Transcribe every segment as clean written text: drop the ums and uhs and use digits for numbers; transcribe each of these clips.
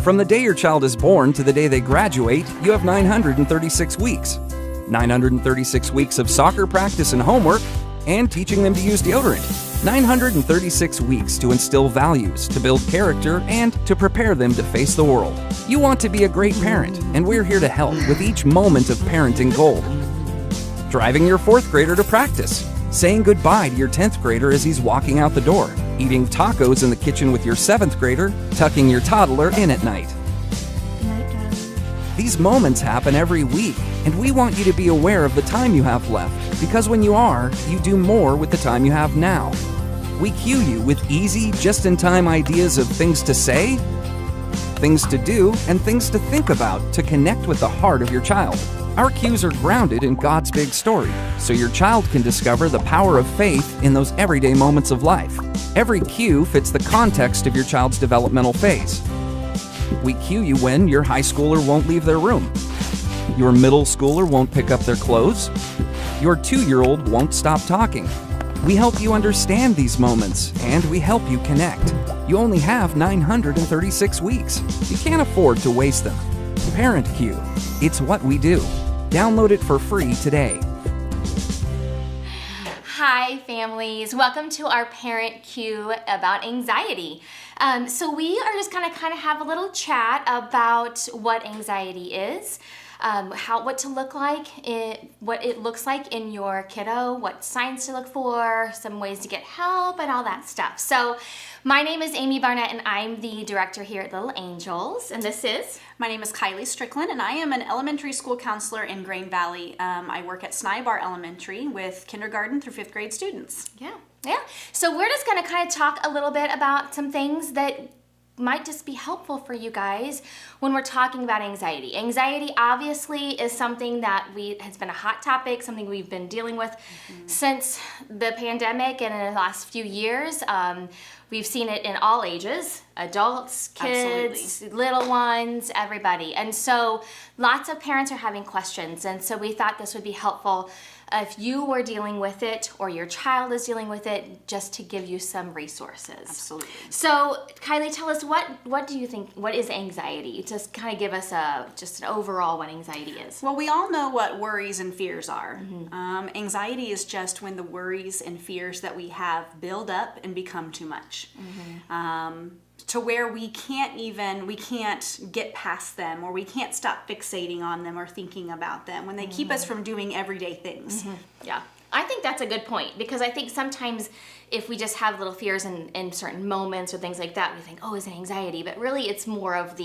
From the day your child is born to the day they graduate, you have 936 weeks. 936 weeks of soccer practice and homework, and teaching them to use deodorant. 936 weeks to instill values, to build character, and to prepare them to face the world. You want to be a great parent, and we're here to help with each moment of parenting gold. Driving your 4th grader to practice, saying goodbye to your 10th grader as he's walking out the door, eating tacos in the kitchen with your 7th grader, tucking your toddler in at night. These moments happen every week, and we want you to be aware of the time you have left, because when you are, you do more with the time you have now. We cue you with easy, just-in-time ideas of things to say, things to do, and things to think about to connect with the heart of your child. Our cues are grounded in God's big story, so your child can discover the power of faith in those everyday moments of life. Every cue fits the context of your child's developmental phase. We cue you when your high schooler won't leave their room, your middle schooler won't pick up their clothes, your 2-year-old won't stop talking. We help you understand these moments, and we help you connect. You only have 936 weeks. You can't afford to waste them. Parent Cue. It's what we do. Download it for free today. Hi, families. Welcome to our Parent Cue about anxiety. So we are just going to kind of have a little chat about what anxiety is, what to look like, what it looks like in your kiddo, what signs to look for, some ways to get help, and all that stuff. So my name is Amy Barnett, and I'm the director here at Little Angels, and this is... My name is Kylie Strickland, and I am an elementary school counselor in Grain Valley. I work at Snibar Elementary with kindergarten through 5th grade students. Yeah. So we're just going to kind of talk a little bit about some things that might just be helpful for you guys when we're talking about anxiety. Anxiety obviously is something that has been a hot topic, something we've been dealing with since the pandemic and in the last few years. We've seen it in all ages, adults, kids, Absolutely. Little ones, everybody. And so lots of parents are having questions. And so we thought this would be helpful if you were dealing with it or your child is dealing with it, just to give you some resources. Absolutely. So Kylie, tell us, what do you think, what is anxiety? Just kind of give us just an overall what anxiety is. Well, we all know what worries and fears are. Anxiety is just when the worries and fears that we have build up and become too much. To where we can't get past them, or we can't stop fixating on them or thinking about them, when they keep us from doing everyday things. Yeah, I think that's a good point, because I think sometimes if we just have little fears in certain moments or things like that, we think, oh, it's an anxiety, but really it's more of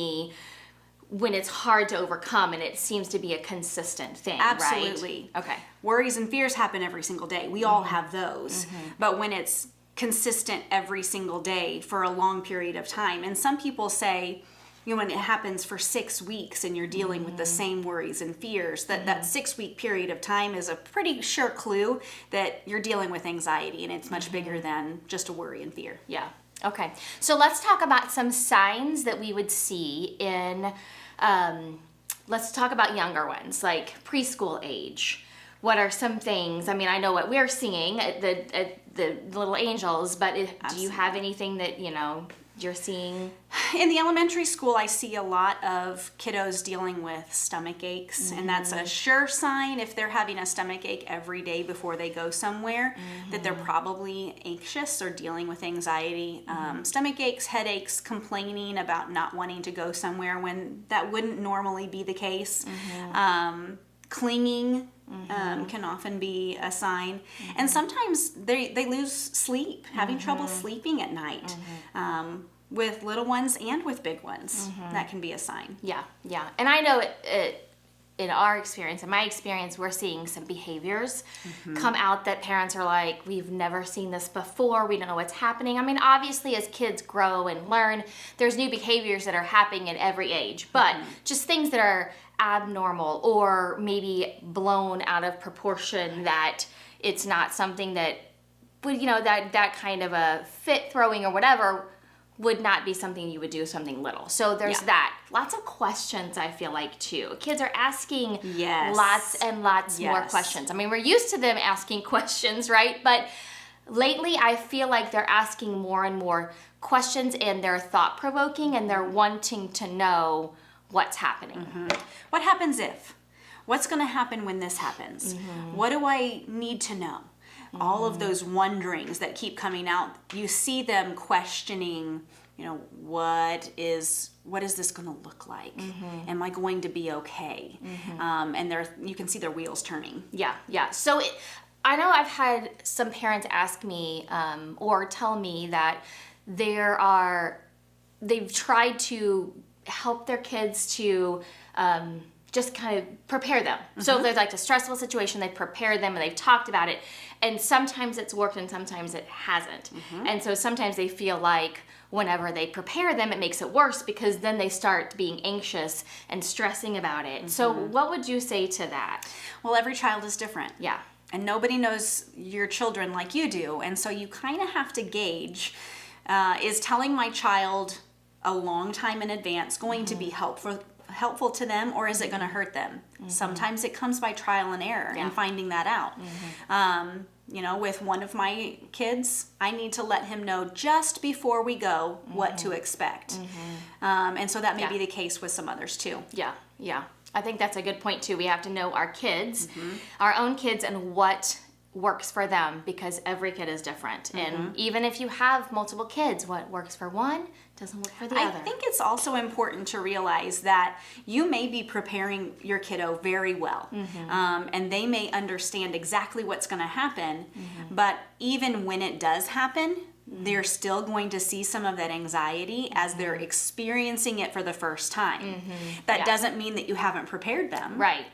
when it's hard to overcome and it seems to be a consistent thing. Absolutely. Right? Okay. Worries and fears happen every single day. We all have those, but when it's consistent every single day for a long period of time. And some people say, when it happens for 6 weeks and you're dealing with the same worries and fears, that 6-week period of time is a pretty sure clue that you're dealing with anxiety, and it's much bigger than just a worry and fear. Yeah. Okay. So let's talk about some signs that we would see in, let's talk about younger ones, like preschool age. What are some things? I mean, I know what we're seeing at the Little Angels, but do you have anything that, you're seeing? In the elementary school, I see a lot of kiddos dealing with stomach aches, and that's a sure sign if they're having a stomach ache every day before they go somewhere, that they're probably anxious or dealing with anxiety. Stomach aches, headaches, complaining about not wanting to go somewhere when that wouldn't normally be the case. Clinging can often be a sign. And sometimes they lose sleep, having trouble sleeping at night. With little ones and with big ones, that can be a sign. Yeah. And I know in our experience, in my experience, we're seeing some behaviors come out that parents are like, we've never seen this before, we don't know what's happening. I mean, obviously as kids grow and learn, there's new behaviors that are happening at every age, but just things that are abnormal or maybe blown out of proportion, that it's not something that would, that kind of a fit throwing or whatever would not be something you would do something little. So there's that. Lots of questions, I feel like, too. Kids are asking lots and lots more questions. I mean, we're used to them asking questions, right? But lately I feel like they're asking more and more questions, and they're thought provoking, and they're wanting to know what's happening. What happens if? What's going to happen when this happens? What do I need to know? All of those wonderings that keep coming out, you see them questioning, what is this going to look like? Am I going to be okay? And you can see their wheels turning. Yeah. So I know I've had some parents ask me or tell me that they've tried to help their kids to just kind of prepare them. So if there's like a stressful situation, they prepare them and they've talked about it. And sometimes it's worked and sometimes it hasn't. And so sometimes they feel like whenever they prepare them, it makes it worse because then they start being anxious and stressing about it. So what would you say to that? Well, every child is different. Yeah. And nobody knows your children like you do. And so you kind of have to gauge, is telling my child a long time in advance going to be helpful to them, or is it going to hurt them? Sometimes it comes by trial and error and finding that out. With one of my kids, I need to let him know just before we go what to expect. And so that may be the case with some others too. Yeah. I think that's a good point too. We have to know our kids, our own kids, and what works for them, because every kid is different. And even if you have multiple kids, what works for one doesn't work for the other. I think it's also important to realize that you may be preparing your kiddo very well, and they may understand exactly what's going to happen, but even when it does happen, they're still going to see some of that anxiety as they're experiencing it for the first time. That doesn't mean that you haven't prepared them. Right.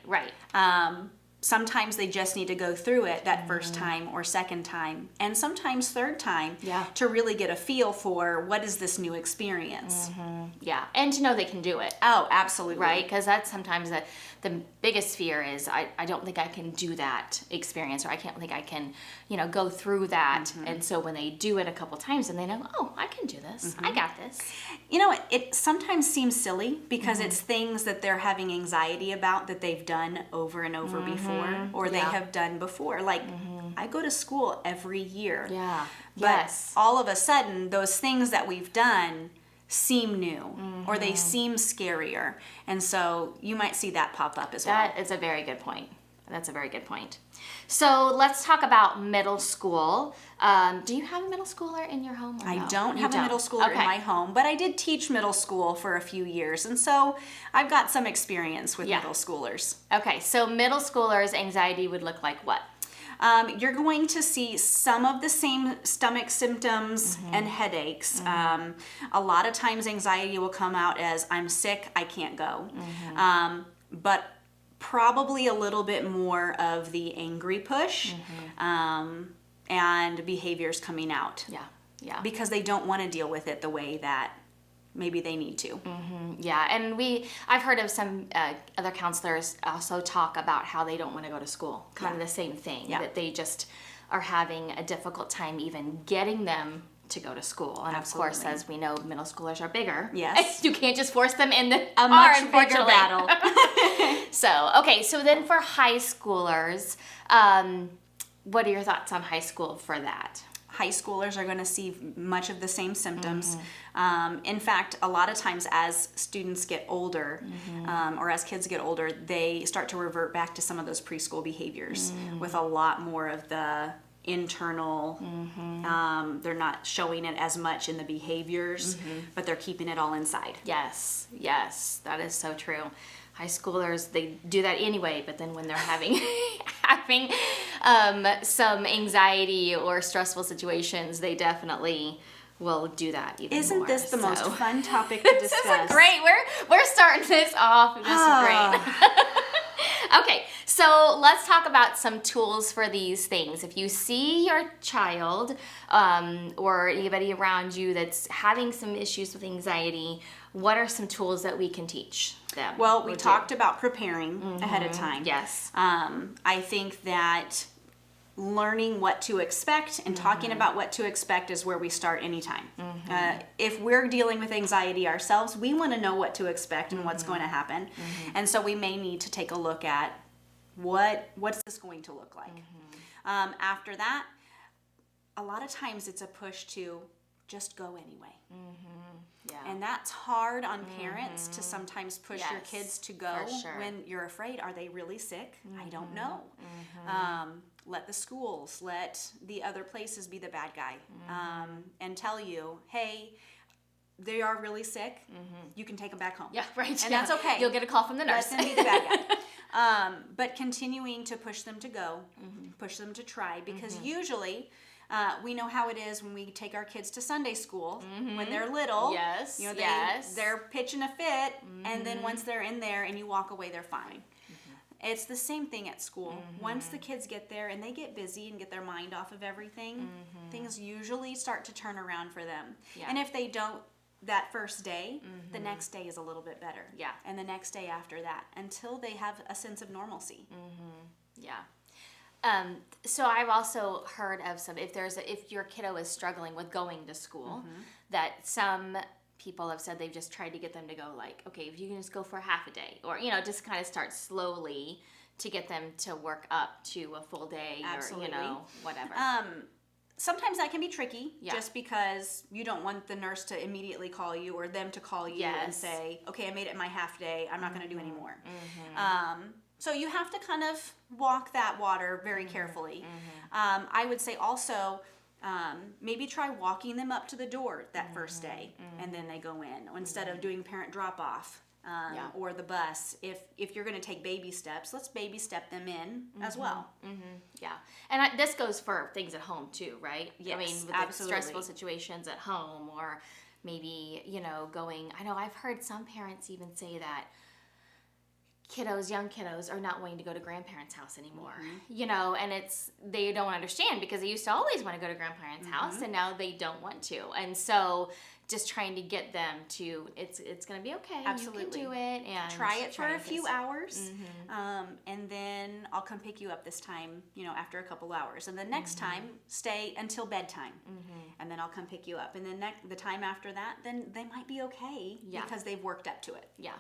Sometimes they just need to go through it that first time or second time, and sometimes third time, to really get a feel for what is this new experience. Yeah, and to know they can do it. Oh, absolutely. Right, because that's sometimes the biggest fear is I don't think I can do that experience, or I can't think I can, go through that. And so when they do it a couple times, and they know, oh, I can do this. I got this. It sometimes seems silly because it's things that they're having anxiety about that they've done over and over before, or they have done before. Like, I go to school every year. Yeah. But all of a sudden, those things that we've done seem new, or they seem scarier. And so you might see that pop up as well. That is a very good point. That's a very good point. So let's talk about middle school. Do you have a middle schooler in your home? I don't have a middle schooler in my home, but I did teach middle school for a few years. And so I've got some experience with middle schoolers. Okay, so middle schoolers' anxiety would look like what? You're going to see some of the same stomach symptoms and headaches. A lot of times anxiety will come out as, I'm sick, I can't go. But probably a little bit more of the angry push and behaviors coming out. Yeah. Because they don't want to deal with it the way that maybe they need to. Yeah, and I've heard of some other counselors also talk about how they don't want to go to school. Kind of the same thing, that they just are having a difficult time even getting them to go to school. And of course, as we know, middle schoolers are bigger. Yes. You can't just force them in the a much bigger battle. So then for high schoolers, what are your thoughts on high school for that? High schoolers are going to see much of the same symptoms. In fact, a lot of times as students get older, or as kids get older, they start to revert back to some of those preschool behaviors with a lot more of the internal, they're not showing it as much in the behaviors, but they're keeping it all inside. Yes, that is so true. High schoolers, they do that anyway, but then when they're having some anxiety or stressful situations, they definitely will do that even more. Isn't this the most fun topic to discuss? This is great. We're starting this off just great. Okay, so let's talk about some tools for these things. If you see your child or anybody around you that's having some issues with anxiety, what are some tools that we can teach them? Well, we talked about preparing ahead of time. Yes. I think that learning what to expect and talking about what to expect is where we start anytime. If we're dealing with anxiety ourselves, we want to know what to expect and what's going to happen. And so we may need to take a look at what's this going to look like. After that, a lot of times it's a push to just go anyway. Yeah. And that's hard on parents to sometimes push your Yes, kids to go for sure. when you're afraid. Are they really sick? I don't know. Let the schools, let the other places be the bad guy, and tell you, hey, they are really sick. You can take them back home. Yeah, right. And yeah. that's okay. You'll get a call from the nurse. Let them be the bad guy. But continuing to push them to go, push them to try, because usually we know how it is when we take our kids to Sunday school when they're little. Yes, You know, yes. they're pitching a fit, and then once they're in there and you walk away, they're fine. It's the same thing at school. Once the kids get there and they get busy and get their mind off of everything, things usually start to turn around for them. Yeah. And if they don't that first day, the next day is a little bit better. Yeah. And the next day after that, until they have a sense of normalcy. Yeah. So I've also heard of some, if your kiddo is struggling with going to school, that some people have said they've just tried to get them to go like, okay, if you can just go for half a day, or, just kind of start slowly to get them to work up to a full day. Absolutely. Or, whatever. Sometimes that can be tricky, Yeah. just because you don't want the nurse to immediately call you or them to call you and Yes. say, okay, I made it my half day, I'm not going to do any more. So you have to kind of walk that water very carefully. I would say also, maybe try walking them up to the door that first day, and then they go in, instead of doing parent drop off. Yeah. Or the bus. If you're going to take baby steps, let's baby step them in as well. Yeah, and this goes for things at home too, right? Yes, I mean, with the absolutely. stressful situations at home, or maybe going. I know I've heard some parents even say that young kiddos are not wanting to go to grandparents' house anymore. And they don't understand, because they used to always want to go to grandparents' house, and now they don't want to. And so just trying to get them to, it's going to be okay. Absolutely. You can do it, and Try it for a and few just- hours, and then I'll come pick you up this time, after a couple hours. And the next time, stay until bedtime, and then I'll come pick you up. And then the time after that, then they might be okay, Yeah. because they've worked up to it. Yeah.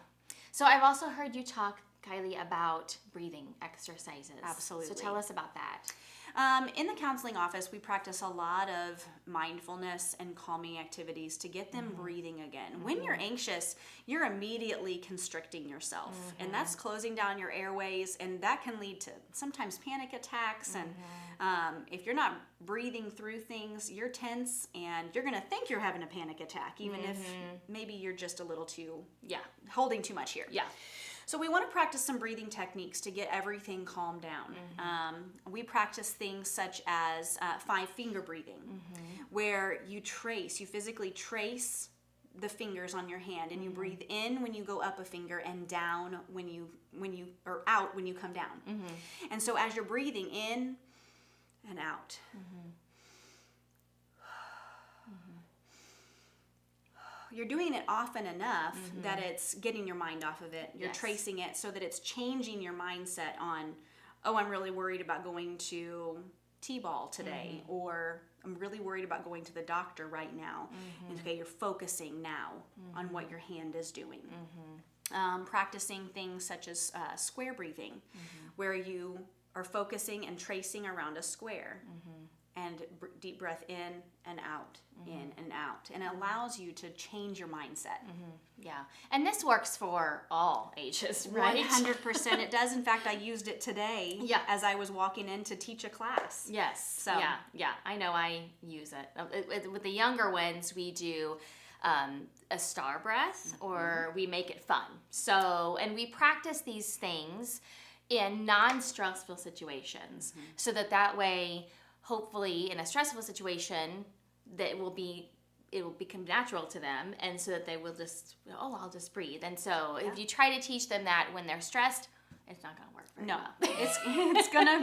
So I've also heard you talk, Kylie, about breathing exercises. Absolutely. So tell us about that. In the counseling office, we practice a lot of mindfulness and calming activities to get them breathing again. When you're anxious, you're immediately constricting yourself, and that's closing down your airways, and that can lead to sometimes panic attacks. And if you're not breathing through things, you're tense, and you're going to think you're having a panic attack, even if maybe you're just a little too holding too much here. Yeah. So we want to practice some breathing techniques to get everything calmed down. We practice things such as 5-finger breathing, where you physically trace the fingers on your hand, and you breathe in when you go up a finger and down when you or out when you come down. And so as you're breathing in and out. You're doing it often enough that it's getting your mind off of it. You're Yes. tracing it so that it's changing your mindset on, oh, I'm really worried about going to T-ball today, or I'm really worried about going to the doctor right now. And, okay, you're focusing now on what your hand is doing. Practicing things such as square breathing, where you are focusing and tracing around a square. And deep breath in and out, in and out. And it allows you to change your mindset. Yeah. And this works for all ages, right? 100% it does. In fact, I used it today Yeah. as I was walking in to teach a class. Yes. So- Yeah. I know I use it. With the younger ones, we do a star breath, or we make it fun. So, and we practice these things in non-stressful situations, so that way, hopefully in a stressful situation, that it will become natural to them, and so that they will just, I'll just breathe. And so if you try to teach them that when they're stressed, it's not going to work very No, well.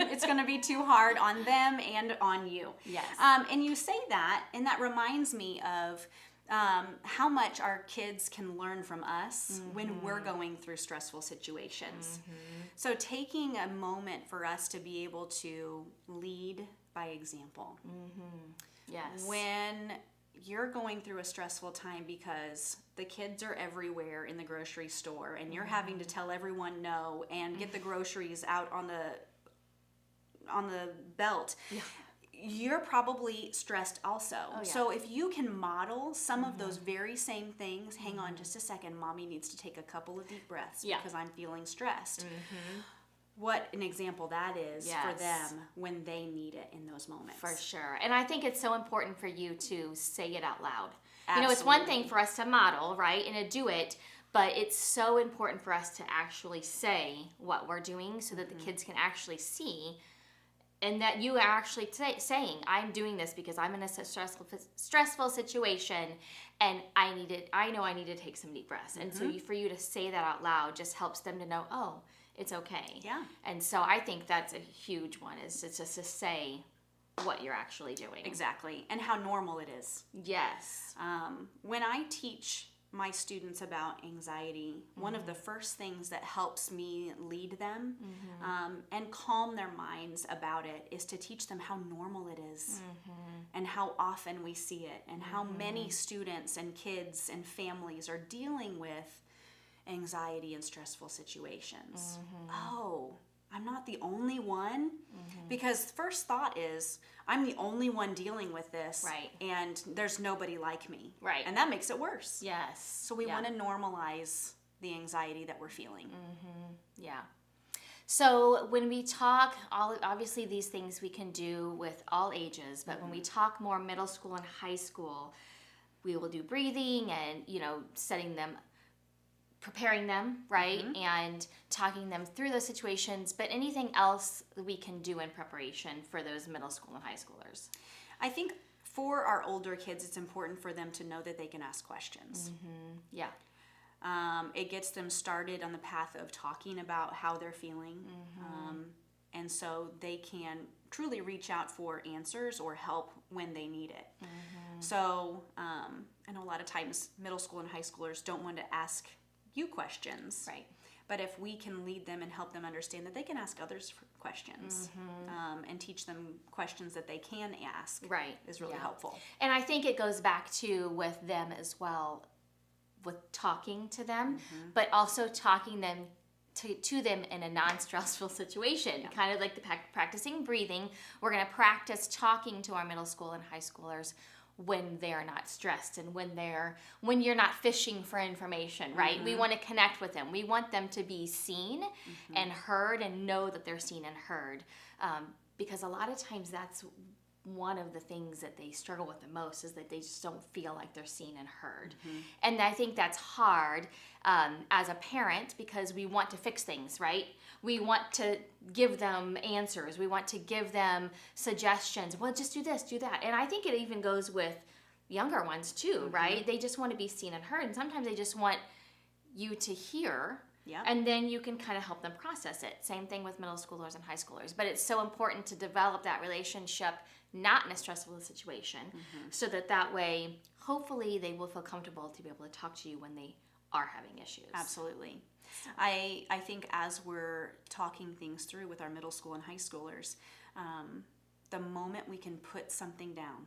it's gonna be too hard on them and on you. Yes. And you say that, and that reminds me of how much our kids can learn from us when we're going through stressful situations. So taking a moment for us to be able to lead by example. Yes. When you're going through a stressful time because the kids are everywhere in the grocery store, and you're having to tell everyone no and get the groceries out on the belt. you're probably stressed also. Oh, yeah. So if you can model some of those very same things, hang on just a second, mommy needs to take a couple of deep breaths because I'm feeling stressed. What an example that is for them when they need it in those moments. For sure. And I think it's so important for you to say it out loud. Absolutely. You know, it's one thing for us to model, right, and to do it, but it's so important for us to actually say what we're doing so that the kids can actually see, and that you are actually saying, I'm doing this because I'm in a stressful situation and I know I need to take some deep breaths. And so for you to say that out loud just helps them to know, oh, it's okay. Yeah. And so I think that's a huge one, is just to say what you're actually doing. Exactly. And how normal it is. Yes. When I teach my students about anxiety, one of the first things that helps me lead them and calm their minds about it is to teach them how normal it is and how often we see it and how many students and kids and families are dealing with anxiety and stressful situations. Oh, I'm not the only one, because first thought is I'm the only one dealing with this, Right. and there's nobody like me, Right. and that makes it worse. Yes. So we want to normalize the anxiety that we're feeling. Yeah. So when we talk, obviously these things we can do with all ages, but when we talk more middle school and high school, we will do breathing and, preparing them, right? And talking them through those situations, but anything else that we can do in preparation for those middle school and high schoolers? I think for our older kids, it's important for them to know that they can ask questions. Yeah. It gets them started on the path of talking about how they're feeling. And so they can truly reach out for answers or help when they need it. So I know a lot of times middle school and high schoolers don't want to ask you questions. Right. But if we can lead them and help them understand that they can ask others questions and teach them questions that they can ask, Right. is really helpful. And I think it goes back to with them as well, with talking to them, but also talking them to them in a non-stressful situation, kind of like the practicing breathing. We're going to practice talking to our middle school and high schoolers when they're not stressed and when you're not fishing for information, right? We want to connect with them. We want them to be seen and heard and know that they're seen and heard, because a lot of times that's one of the things that they struggle with the most, is that they just don't feel like they're seen and heard. And I think that's hard as a parent, because we want to fix things, right? We want to give them answers. We want to give them suggestions. Well, just do this, do that. And I think it even goes with younger ones too, right? They just want to be seen and heard. And sometimes they just want you to hear. Yeah. And then you can kind of help them process it. Same thing with middle schoolers and high schoolers. But it's so important to develop that relationship, not in a stressful situation, so that way, hopefully, they will feel comfortable to be able to talk to you when they are having issues. Absolutely. I think as we're talking things through with our middle school and high schoolers, the moment we can put something down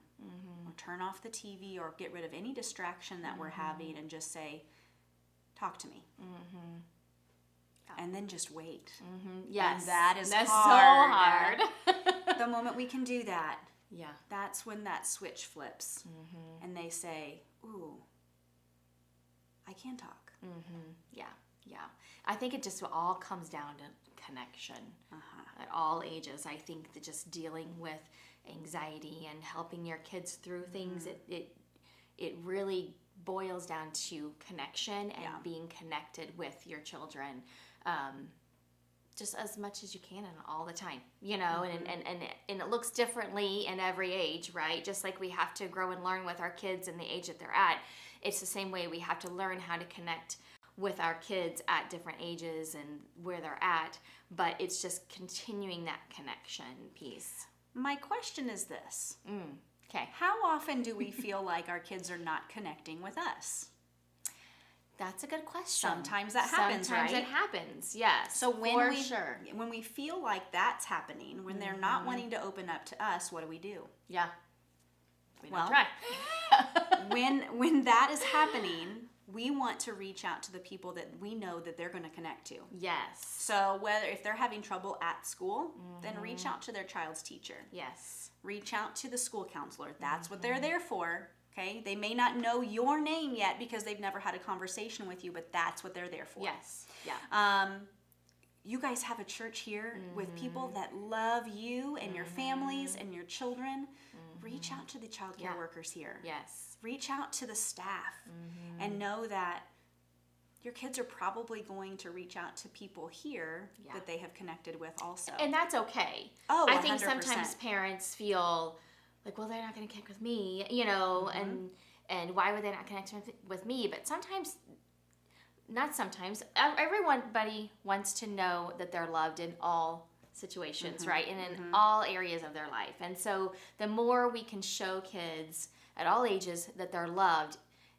or turn off the TV or get rid of any distraction that we're having and just say, talk to me. And then just wait. Yes. And that's so hard. hard. The moment we can do that, Yeah. that's when that switch flips. And they say, ooh, I can talk. Yeah. Yeah. I think it just all comes down to connection at all ages. I think that just dealing with anxiety and helping your kids through things, it really boils down to connection and being connected with your children, just as much as you can and all the time, and it looks differently in every age, right? Just like we have to grow and learn with our kids and the age that they're at, it's the same way we have to learn how to connect with our kids at different ages and where they're at, but it's just continuing that connection piece. My question is this. Okay. How often do we feel like our kids are not connecting with us? That's a good question. Sometimes that happens, Sometimes right? it happens, yes. So when when we feel like that's happening, when they're not wanting to open up to us, what do? Yeah. We don't Well, try. when that is happening, we want to reach out to the people that we know that they're going to connect to. Yes. So whether if they're having trouble at school, then reach out to their child's teacher. Yes. Reach out to the school counselor. That's what they're there for. Okay? They may not know your name yet because they've never had a conversation with you, but that's what they're there for. Yes. Yeah. You guys have a church here with people that love you and your families and your children. Reach out to the child care workers here. Yes. Reach out to the staff and know that your kids are probably going to reach out to people here that they have connected with also. And that's okay. Oh, I think 100%. sometimes parents feel like, well, they're not going to connect with me, you know, and why would they not connect with me? But sometimes, not sometimes, everybody wants to know that they're loved in all situations, right? And in all areas of their life. And so the more we can show kids at all ages that they're loved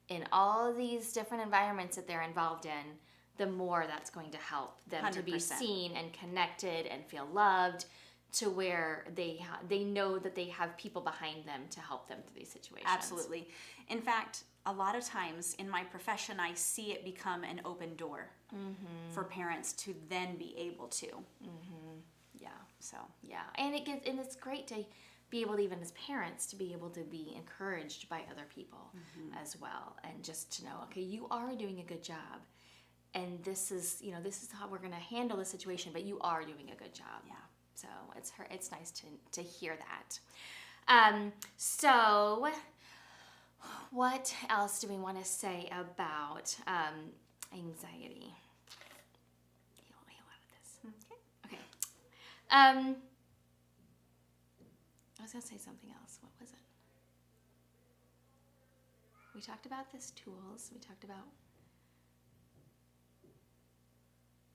in all of these different environments that they're involved in, the more that's going to help them to be 100%. seen and connected and feel loved, to where they know that they have people behind them to help them through these situations. Absolutely. In fact, a lot of times in my profession, I see it become an open door for parents to then be able to. Yeah. So Yeah, and it's great to be able to, even as parents, to be able to be encouraged by other people as well, and just to know, okay, you are doing a good job, and this is how we're going to handle the situation, but you are doing a good job. Yeah. So it's nice to hear that. So what else do we want to say about anxiety? Heal out of this. Okay. I was going to say something else. What was it? We talked about this tools. We talked about...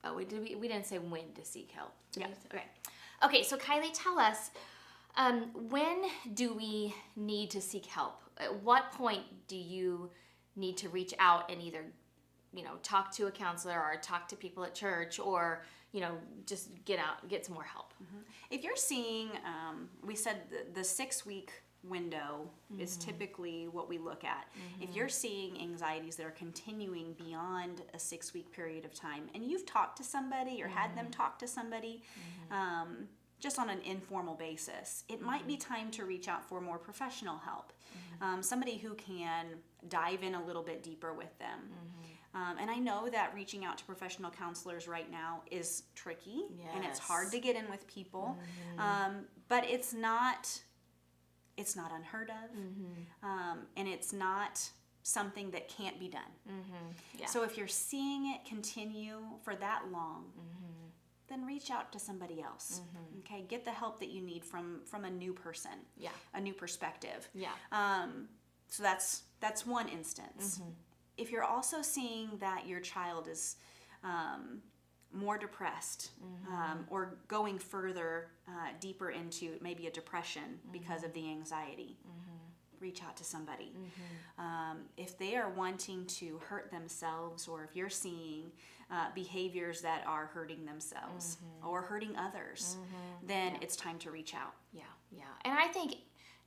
Oh, we didn't say when to seek help. Did we? Okay, so Kylie, tell us, when do we need to seek help? At what point do you need to reach out and either, talk to a counselor or talk to people at church, or, just get some more help? if you're seeing, we said the 6-week window is typically what we look at. If you're seeing anxieties that are continuing beyond a 6-week period of time, and you've talked to somebody or had them talk to somebody, just on an informal basis, it might be time to reach out for more professional help. Somebody who can dive in a little bit deeper with them. And I know that reaching out to professional counselors right now is tricky, and it's hard to get in with people, but it's not unheard of, and it's not something that can't be done. So if you're seeing it continue for that long, then reach out to somebody else. Okay, get the help that you need from a new person, a new perspective. So that's one instance. If you're also seeing that your child is more depressed, or going further deeper into maybe a depression because of the anxiety, reach out to somebody. If they are wanting to hurt themselves, or if you're seeing behaviors that are hurting themselves or hurting others, then it's time to reach out. And I think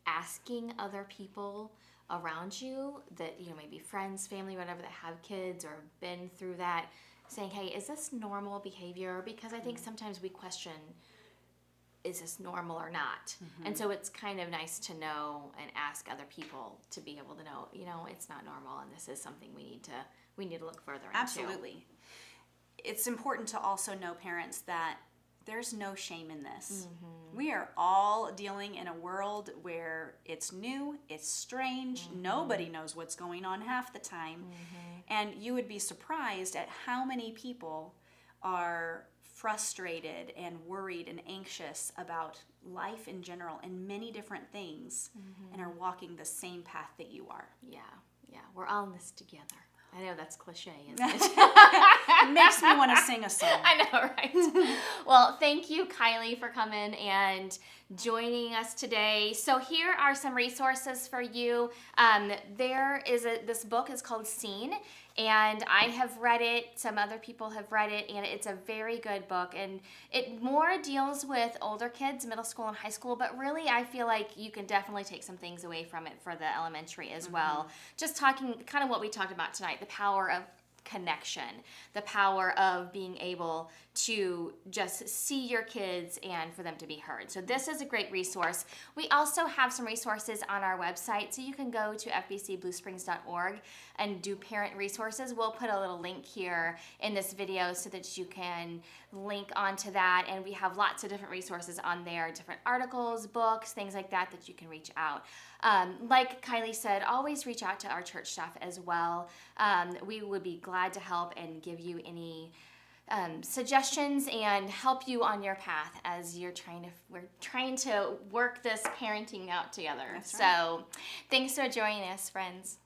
asking other people around you that, maybe friends, family, whatever, that have kids or have been through that, saying, hey, is this normal behavior? Because I think sometimes we question, is this normal or not? And so it's kind of nice to know and ask other people to be able to know, it's not normal, and this is something we need to look further into. Absolutely. It's important to also know, parents, that there's no shame in this. We are all dealing in a world where it's new, it's strange, nobody knows what's going on half the time, and you would be surprised at how many people are frustrated and worried and anxious about life in general and many different things, and are walking the same path that you are. Yeah, we're all in this together. I know that's cliche, isn't it? It makes me want to sing a song. I know, right? Well, thank you, Kylie, for coming and joining us today. So here are some resources for you. This book is called Seen, and I have read it. Some other people have read it, and it's a very good book. And it more deals with older kids, middle school and high school, but really I feel like you can definitely take some things away from it for the elementary as well. Just talking kind of what we talked about tonight, the power of connection, the power of being able to just see your kids and for them to be heard. So this is a great resource. We also have some resources on our website, so you can go to fbcbluesprings.org and do parent resources. We'll put a little link here in this video so that you can link onto that, and we have lots of different resources on there, different articles, books, things like that you can reach out. Like Kylie said, always reach out to our church staff as well. We would be glad to help and give you any suggestions and help you on your path as we're trying to work this parenting out together. That's right. So thanks for joining us, friends.